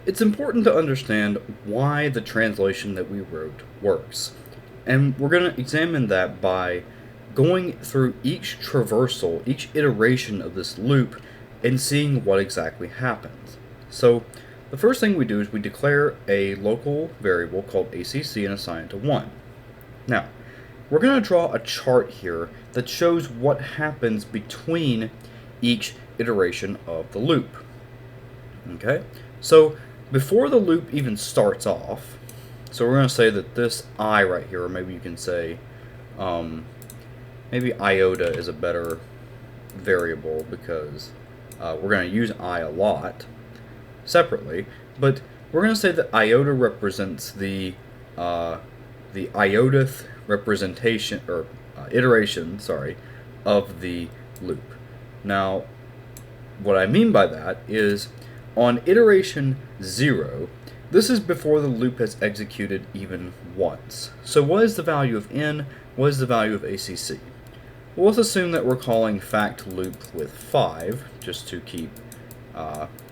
It's important to understand why the translation that we wrote works. And we're going to examine that by going through each traversal, each iteration of this loop, and seeing what exactly happens. So, the first thing we do is we declare a local variable called ACC and assign it to 1. Now, we're going to draw a chart here that shows what happens between each iteration of the loop. Okay? So, before the loop even starts off, so we're going to say that this I right here, or maybe you can say, maybe iota is a better variable because we're going to use I a lot separately, but we're going to say that iota represents the iotith representation, or iteration, sorry, of the loop. Now, what I mean by that is on iteration 0, this is before the loop has executed even once. So what is the value of n? What is the value of ACC? Well, let's assume that we're calling fact loop with 5, just to keep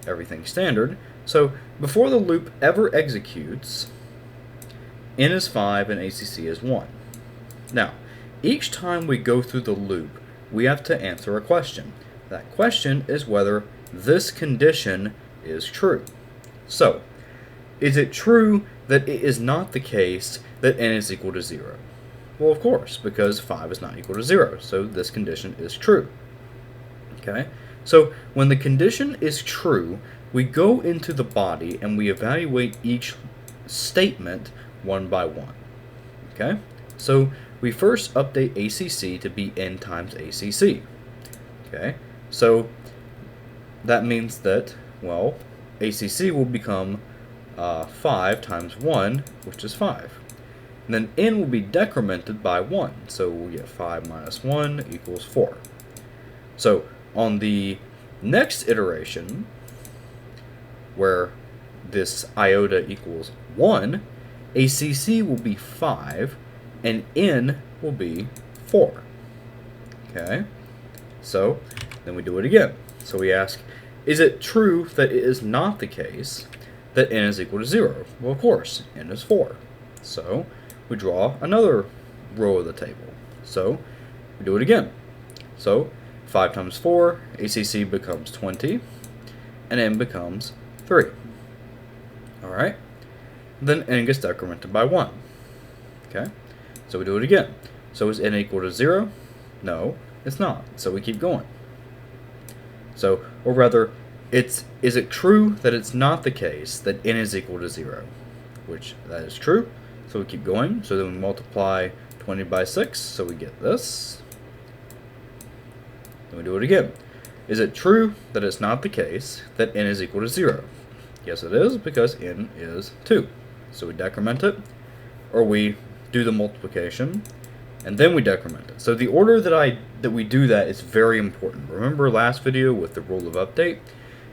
everything standard. So before the loop ever executes, n is 5 and ACC is 1. Now, each time we go through the loop, we have to answer a question. That question is whether this condition is true. So, is it true that it is not the case that n is equal to 0? Well, of course, because 5 is not equal to 0, so this condition is true. Okay? So, when the condition is true, we go into the body and we evaluate each statement one by one. Okay? So, we first update ACC to be n times ACC. Okay? So, that means that, well, ACC will become 5 times 1, which is 5. And then n will be decremented by 1, so we'll get 5 minus 1 equals 4. So, on the next iteration, where this iota equals 1, ACC will be 5, and n will be 4. Okay? So, then we do it again. So we ask, is it true that it is not the case that n is equal to 0? Well, of course, n is 4. So, we draw another row of the table. So, we do it again. So, 5 times 4, ACC becomes 20, and n becomes 3. Alright? Then n gets decremented by 1. Okay? So we do it again. So is n equal to 0? No, it's not. So we keep going. So, or rather, is it true that it's not the case that n is equal to 0? Which, that is true. So we keep going. So then we multiply 20 by 6, so we get this. Then we do it again. Is it true that it's not the case that n is equal to 0? Yes, it is, because n is 2. So we decrement it, or we do the multiplication, and then we decrement it. So the order that we do that is very important. Remember last video with the rule of update?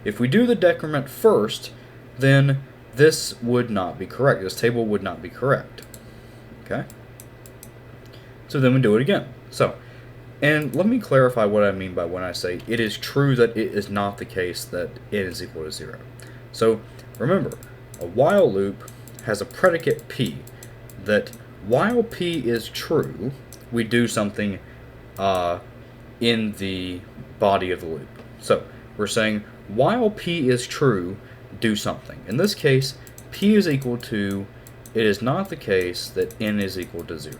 If we do the decrement first, then this would not be correct. This table would not be correct. Okay? So then we do it again. So, and let me clarify what I mean by when I say it is true that it is not the case that n is equal to 0. So, remember, a while loop has a predicate p, that while p is true, we do something in the body of the loop. So, we're saying, while p is true, do something. In this case, p is equal to, it is not the case that n is equal to 0.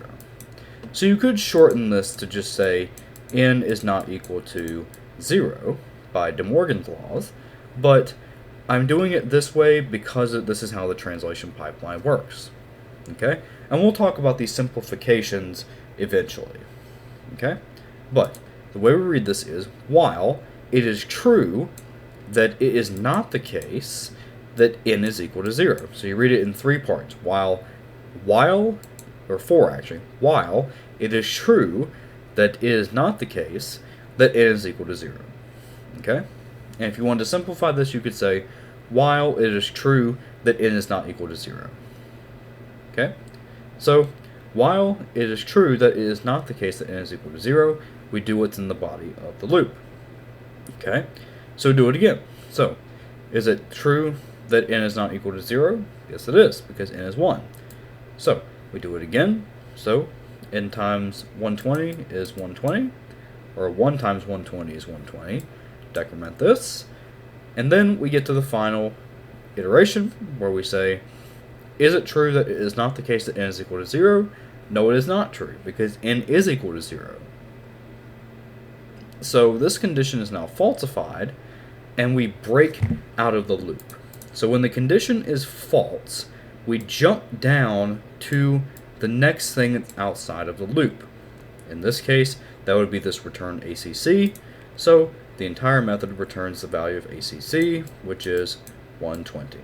So you could shorten this to just say, n is not equal to 0 by De Morgan's laws, but I'm doing it this way because this is how the translation pipeline works. Okay? And we'll talk about these simplifications eventually. Okay? But the way we read this is, while it is true that it is not the case that n is equal to 0. So you read it in 3 parts. While, or 4 actually, while it is true that it is not the case that n is equal to 0. Okay? And if you want to simplify this, you could say, while it is true that n is not equal to 0. Okay? So, while it is true that it is not the case that n is equal to 0, we do what's in the body of the loop. Okay? So do it again. So, is it true that n is not equal to 0? Yes, it is, because n is 1. So we do it again. So n times 120 is 120, or 1 times 120 is 120. Decrement this, and then we get to the final iteration where we say, is it true that it is not the case that n is equal to 0? No, it is not true, because n is equal to 0. So this condition is now falsified, and we break out of the loop. So when the condition is false, we jump down to the next thing that's outside of the loop. In this case, that would be this return ACC. So the entire method returns the value of ACC, which is 120.